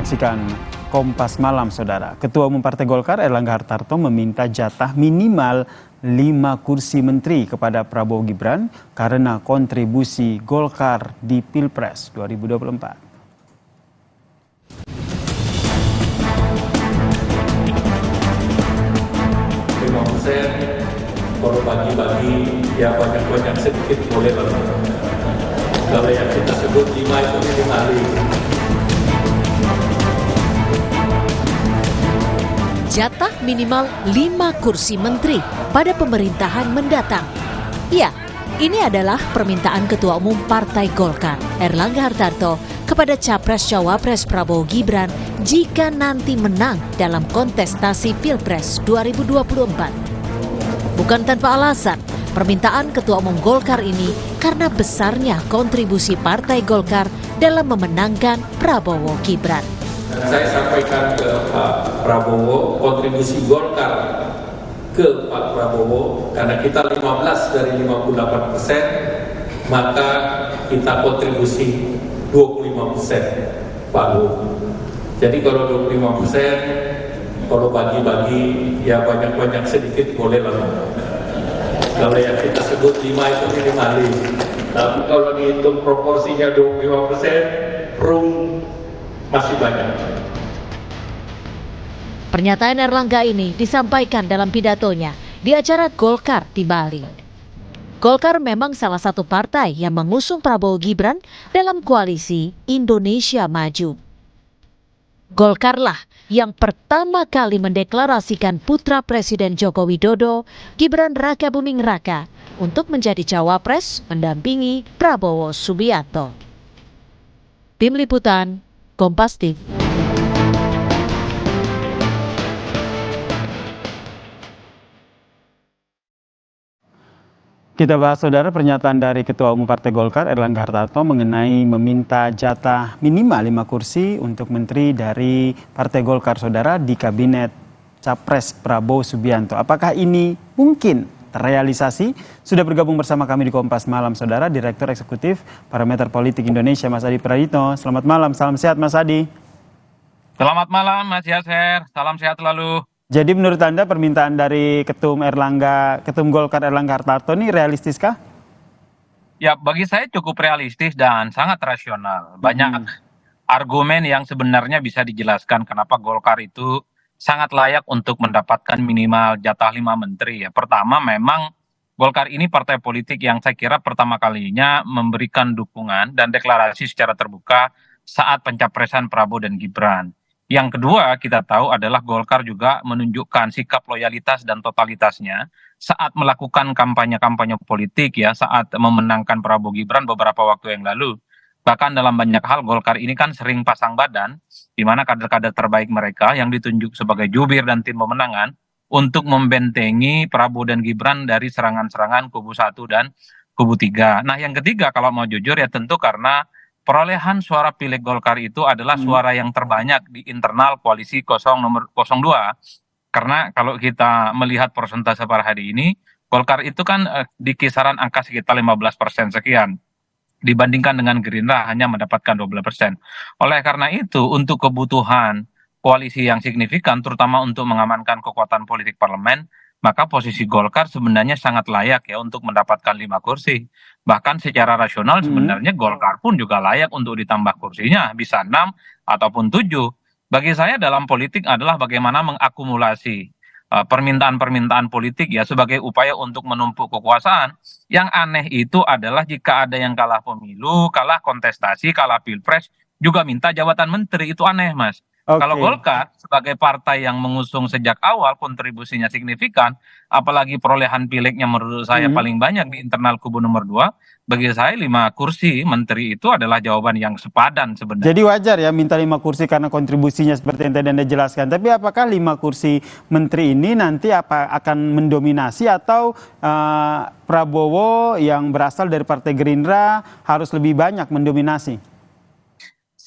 menyaksikan Kompas Malam, Saudara. Ketua Umum Partai Golkar Erlangga Hartarto meminta jatah minimal 5 kursi menteri kepada Prabowo Gibran karena kontribusi Golkar di Pilpres 2024. Kalau bagi-bagi ya banyak-banyak sedikit boleh lah. Kalau yang kita sebut 5 itu minimalis. Jatah minimal 5 kursi menteri pada pemerintahan mendatang. Ya, ini adalah permintaan Ketua Umum Partai Golkar Erlangga Hartarto kepada Capres-Cawapres Prabowo Gibran jika nanti menang dalam kontestasi Pilpres 2024. Bukan tanpa alasan, permintaan Ketua Umum Golkar ini karena besarnya kontribusi Partai Golkar dalam memenangkan Prabowo Gibran. Saya sampaikan ke Pak Prabowo, kontribusi Golkar ke Pak Prabowo, karena kita 15 dari 58%, maka kita kontribusi 25%, Pak Bu. Jadi kalau 25%, kalau bagi-bagi ya banyak-banyak sedikit boleh lah. Kalau yang kita sebut 5 itu minimalis. Tapi kalau dihitung proporsinya 25%, room masih banyak. Pernyataan Erlangga ini disampaikan dalam pidatonya di acara Golkar di Bali. Golkar memang salah satu partai yang mengusung Prabowo Gibran dalam koalisi Indonesia Maju. Golkarlah yang pertama kali mendeklarasikan putra Presiden Joko Widodo, Gibran Rakabuming Raka, untuk menjadi cawapres mendampingi Prabowo Subianto. Tim Liputan, Kompas TV. Kita bahas, Saudara, pernyataan dari Ketua Umum Partai Golkar Erlangga Hartarto mengenai meminta jatah minimal 5 kursi untuk menteri dari Partai Golkar, Saudara, di Kabinet Capres Prabowo Subianto. Apakah ini mungkin terrealisasi? Sudah bergabung bersama kami di Kompas Malam, Saudara, Direktur Eksekutif Parameter Politik Indonesia, Mas Adi Prayitno. Selamat malam, salam sehat Mas Adi. Selamat malam Mas Yaser, salam sehat selalu. Jadi menurut Anda permintaan dari Ketum Golkar Erlangga Hartarto ini realistiskah? Ya, bagi saya cukup realistis dan sangat rasional. Banyak argumen yang sebenarnya bisa dijelaskan kenapa Golkar itu sangat layak untuk mendapatkan minimal jatah 5 menteri. Ya, pertama memang Golkar ini partai politik yang saya kira pertama kalinya memberikan dukungan dan deklarasi secara terbuka saat pencapresan Prabowo dan Gibran. Yang kedua kita tahu adalah Golkar juga menunjukkan sikap loyalitas dan totalitasnya saat melakukan kampanye-kampanye politik ya, saat memenangkan Prabowo Gibran beberapa waktu yang lalu. Bahkan dalam banyak hal Golkar ini kan sering pasang badan, di mana kader-kader terbaik mereka yang ditunjuk sebagai jubir dan tim pemenangan untuk membentengi Prabowo dan Gibran dari serangan-serangan kubu 1 dan kubu 3. Nah yang ketiga kalau mau jujur ya tentu karena perolehan suara pileg Golkar itu adalah suara yang terbanyak di internal koalisi nomor 02. Karena kalau kita melihat persentase per hari ini, Golkar itu kan di kisaran angka sekitar 15% sekian. Dibandingkan dengan Gerindra hanya mendapatkan 12%. Oleh karena itu, untuk kebutuhan koalisi yang signifikan, terutama untuk mengamankan kekuatan politik parlemen, maka posisi Golkar sebenarnya sangat layak ya untuk mendapatkan 5 kursi. Bahkan secara rasional sebenarnya Golkar pun juga layak untuk ditambah kursinya, bisa 6 ataupun 7. Bagi saya dalam politik adalah bagaimana mengakumulasi permintaan-permintaan politik ya sebagai upaya untuk menumpuk kekuasaan. Yang aneh itu adalah jika ada yang kalah pemilu, kalah kontestasi, kalah pilpres, juga minta jabatan menteri, itu aneh Mas. Kalau Golkar sebagai partai yang mengusung sejak awal kontribusinya signifikan, apalagi perolehan pilegnya menurut saya paling banyak di internal kubu nomor 2, bagi saya 5 kursi menteri itu adalah jawaban yang sepadan sebenarnya. Jadi wajar ya minta 5 kursi karena kontribusinya seperti yang tadi Anda jelaskan. Tapi apakah 5 kursi menteri ini nanti akan mendominasi atau Prabowo yang berasal dari Partai Gerindra harus lebih banyak mendominasi?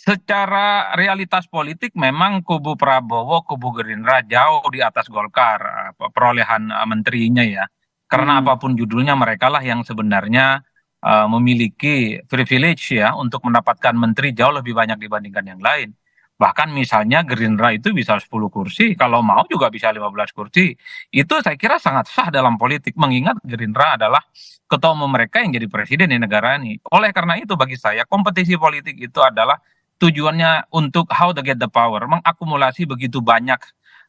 Secara realitas politik memang kubu Prabowo, kubu Gerindra jauh di atas Golkar perolehan menterinya ya. Karena apapun judulnya mereka lah yang sebenarnya memiliki privilege ya untuk mendapatkan menteri jauh lebih banyak dibandingkan yang lain. Bahkan misalnya Gerindra itu bisa 10 kursi, kalau mau juga bisa 15 kursi. Itu saya kira sangat sah dalam politik, mengingat Gerindra adalah ketua umum mereka yang jadi presiden di negara ini. Oleh karena itu bagi saya kompetisi politik itu adalah tujuannya untuk how to get the power, mengakumulasi begitu banyak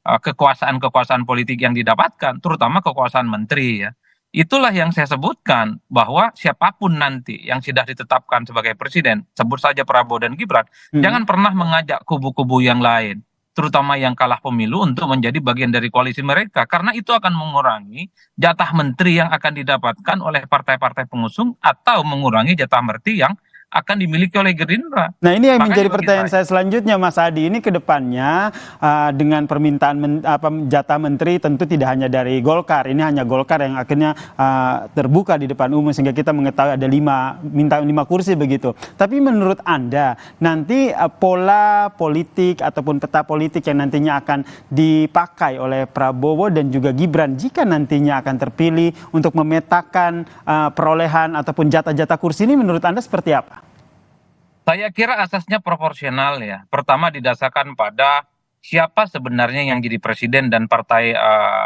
kekuasaan-kekuasaan politik yang didapatkan, terutama kekuasaan menteri ya. Itulah yang saya sebutkan bahwa siapapun nanti yang sudah ditetapkan sebagai presiden, sebut saja Prabowo dan Gibran, jangan pernah mengajak kubu-kubu yang lain, terutama yang kalah pemilu untuk menjadi bagian dari koalisi mereka, karena itu akan mengurangi jatah menteri yang akan didapatkan oleh partai-partai pengusung atau mengurangi jatah menteri yang akan dimiliki oleh Gerindra. Nah, ini yang Makanya menjadi bagi pertanyaan saya selanjutnya, Mas Adi. Ini ke depannya dengan permintaan jatah menteri tentu tidak hanya dari Golkar. Ini hanya Golkar yang akhirnya terbuka di depan umum sehingga kita mengetahui ada minta 5 kursi begitu. Tapi menurut Anda, nanti pola politik ataupun peta politik yang nantinya akan dipakai oleh Prabowo dan juga Gibran jika nantinya akan terpilih untuk memetakan perolehan ataupun jatah-jatah kursi ini menurut Anda seperti apa? Saya kira asasnya proporsional ya. Pertama didasarkan pada siapa sebenarnya yang jadi presiden dan partai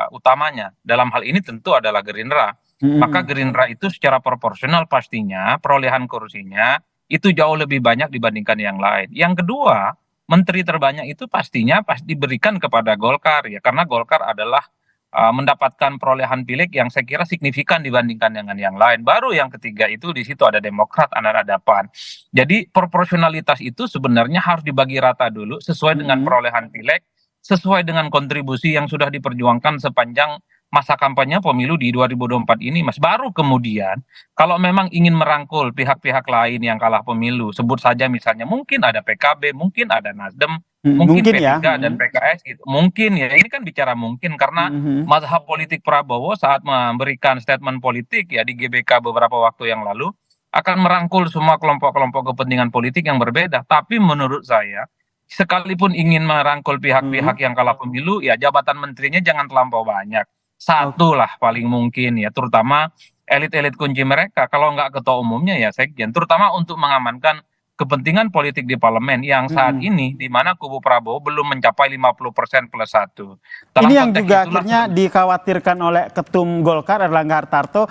utamanya. Dalam hal ini tentu adalah Gerindra. Maka Gerindra itu secara proporsional pastinya perolehan kursinya itu jauh lebih banyak dibandingkan yang lain. Yang kedua, menteri terbanyak itu pastinya pasti diberikan kepada Golkar ya. Karena Golkar adalah mendapatkan perolehan pileg yang saya kira signifikan dibandingkan dengan yang lain. Baru yang ketiga itu di situ ada Demokrat, ada PAN. Jadi proporsionalitas itu sebenarnya harus dibagi rata dulu sesuai dengan perolehan pileg, sesuai dengan kontribusi yang sudah diperjuangkan sepanjang masa kampanye pemilu di 2024 ini, Mas. Baru kemudian kalau memang ingin merangkul pihak-pihak lain yang kalah pemilu, sebut saja misalnya mungkin ada PKB, mungkin ada Nasdem, mungkin Mungkin ya. P3 dan PKS gitu. Mungkin ya, ini kan bicara mungkin karena mazhab politik Prabowo saat memberikan statement politik ya di GBK beberapa waktu yang lalu akan merangkul semua kelompok-kelompok kepentingan politik yang berbeda. Tapi menurut saya, sekalipun ingin merangkul pihak-pihak yang kalah pemilu, ya jabatan menterinya jangan terlampau banyak. Satu lah paling mungkin ya, terutama elit-elit kunci mereka. Kalau nggak ketua umumnya ya sekjen, terutama untuk mengamankan kepentingan politik di parlemen yang saat ini di mana kubu Prabowo belum mencapai 50% plus 1. Ini yang juga akhirnya dikhawatirkan oleh Ketum Golkar Erlangga Hartarto,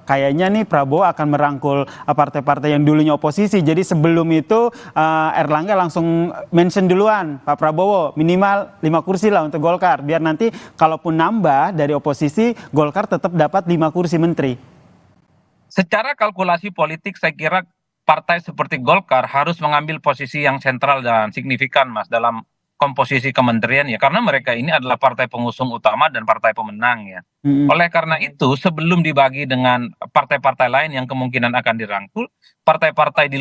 kayaknya nih Prabowo akan merangkul partai-partai yang dulunya oposisi. Jadi sebelum itu Erlangga langsung mention duluan, Pak Prabowo minimal 5 kursi lah untuk Golkar. Biar nanti kalaupun nambah dari oposisi, Golkar tetap dapat 5 kursi menteri. Secara kalkulasi politik saya kira partai seperti Golkar harus mengambil posisi yang sentral dan signifikan, Mas, dalam komposisi kementerian ya, karena mereka ini adalah partai pengusung utama dan partai pemenang ya. Oleh karena itu, sebelum dibagi dengan partai-partai lain yang kemungkinan akan dirangkul, partai-partai di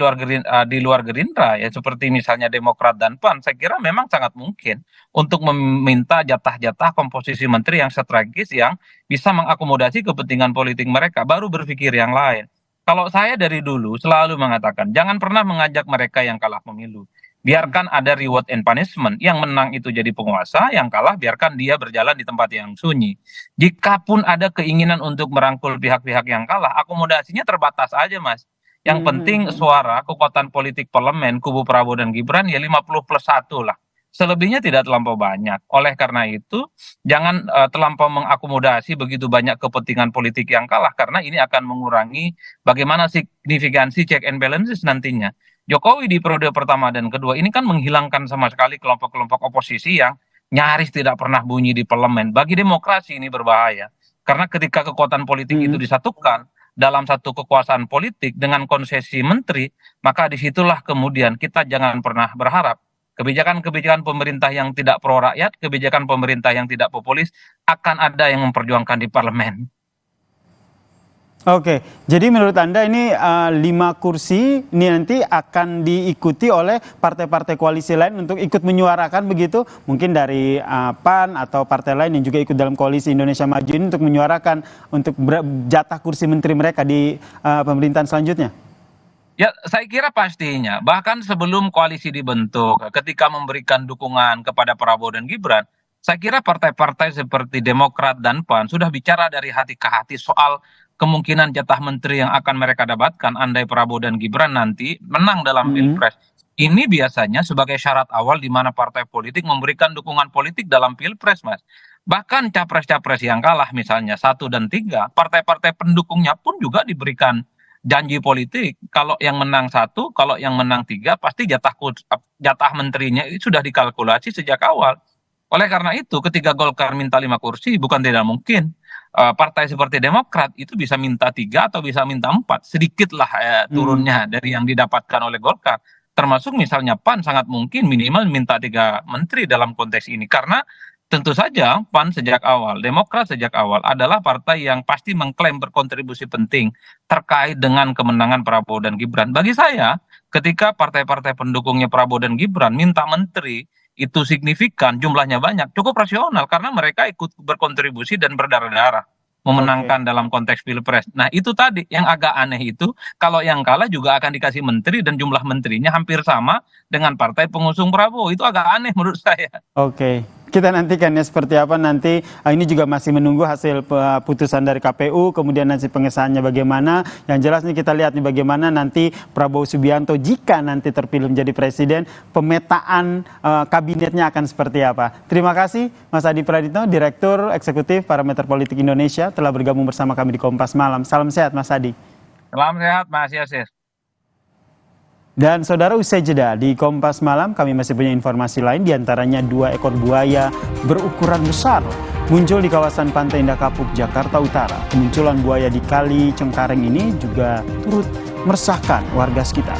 luar Gerindra ya, seperti misalnya Demokrat dan PAN, saya kira memang sangat mungkin untuk meminta jatah-jatah komposisi menteri yang strategis yang bisa mengakomodasi kepentingan politik mereka, baru berpikir yang lain. Kalau saya dari dulu selalu mengatakan, jangan pernah mengajak mereka yang kalah pemilu. Biarkan ada reward and punishment. Yang menang itu jadi penguasa, yang kalah biarkan dia berjalan di tempat yang sunyi. Jikapun ada keinginan untuk merangkul pihak-pihak yang kalah, akomodasinya terbatas aja, Mas. Yang penting suara, kekuatan politik parlemen, kubu Prabowo dan Gibran ya 50 plus 1 lah. Selebihnya tidak terlampau banyak. Oleh karena itu, jangan terlampau mengakomodasi begitu banyak kepentingan politik yang kalah, karena ini akan mengurangi bagaimana signifikansi check and balances nantinya. Jokowi di periode pertama dan kedua ini kan menghilangkan sama sekali kelompok-kelompok oposisi yang nyaris tidak pernah bunyi di parlemen. Bagi demokrasi ini berbahaya, karena ketika kekuatan politik itu disatukan dalam satu kekuasaan politik dengan konsesi menteri, maka disitulah kemudian kita jangan pernah berharap kebijakan-kebijakan pemerintah yang tidak pro rakyat, kebijakan pemerintah yang tidak populis akan ada yang memperjuangkan di parlemen. Oke, jadi menurut Anda ini 5 kursi ini nanti akan diikuti oleh partai-partai koalisi lain untuk ikut menyuarakan begitu? Mungkin dari PAN atau partai lain yang juga ikut dalam koalisi Indonesia Maju ini untuk menyuarakan untuk jatah kursi menteri mereka di pemerintahan selanjutnya? Ya, saya kira pastinya. Bahkan sebelum koalisi dibentuk, ketika memberikan dukungan kepada Prabowo dan Gibran, saya kira partai-partai seperti Demokrat dan PAN sudah bicara dari hati ke hati soal kemungkinan jatah menteri yang akan mereka dapatkan andai Prabowo dan Gibran nanti menang dalam Pilpres. Ini biasanya sebagai syarat awal di mana partai politik memberikan dukungan politik dalam pilpres, Mas. Bahkan capres-capres yang kalah misalnya 1 dan 3, partai-partai pendukungnya pun juga diberikan janji politik. Kalau yang menang 1, kalau yang menang 3, pasti jatah menterinya itu sudah dikalkulasi sejak awal. Oleh karena itu, ketika Golkar minta 5 kursi, bukan tidak mungkin partai seperti Demokrat itu bisa minta 3 atau bisa minta 4. Sedikitlah turunnya dari yang didapatkan oleh Golkar. Termasuk misalnya PAN sangat mungkin minimal minta 3 menteri dalam konteks ini. Karena tentu saja PAN sejak awal, Demokrat sejak awal adalah partai yang pasti mengklaim berkontribusi penting terkait dengan kemenangan Prabowo dan Gibran. Bagi saya, ketika partai-partai pendukungnya Prabowo dan Gibran minta menteri, itu signifikan, jumlahnya banyak, cukup rasional karena mereka ikut berkontribusi dan berdarah-darah memenangkan dalam konteks pilpres. Nah itu tadi yang agak aneh itu, kalau yang kalah juga akan dikasih menteri dan jumlah menterinya hampir sama dengan partai pengusung Prabowo. Itu agak aneh menurut saya. Oke, kita nantikan ya seperti apa nanti. Ini juga masih menunggu hasil putusan dari KPU, kemudian nanti pengesahannya bagaimana. Yang jelas nih kita lihat nih bagaimana nanti Prabowo Subianto jika nanti terpilih menjadi presiden, pemetaan kabinetnya akan seperti apa. Terima kasih Mas Adi Praditno, Direktur Eksekutif Parameter Politik Indonesia, telah bergabung bersama kami di Kompas Malam. Salam sehat Mas Adi. Salam sehat Mas Yasir. Dan saudara, usai jeda di Kompas Malam kami masih punya informasi lain, diantaranya 2 ekor buaya berukuran besar muncul di kawasan Pantai Indah Kapuk, Jakarta Utara. Kemunculan buaya di Kali Cengkareng ini juga turut meresahkan warga sekitar.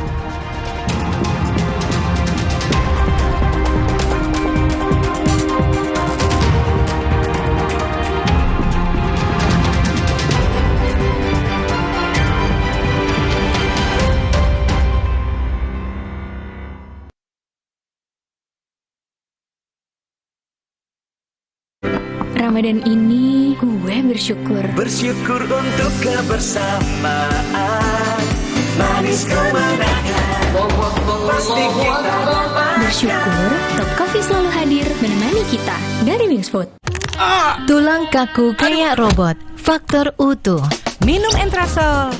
Ramadan ini gue bersyukur. Bersyukur untuk kebersamaan, manis kemenangan. Pasti kita Bersyukur Top Coffee selalu hadir menemani kita dari Wings Food. Tulang kaku kayak robot. Faktor utuh. Minum Entrasol.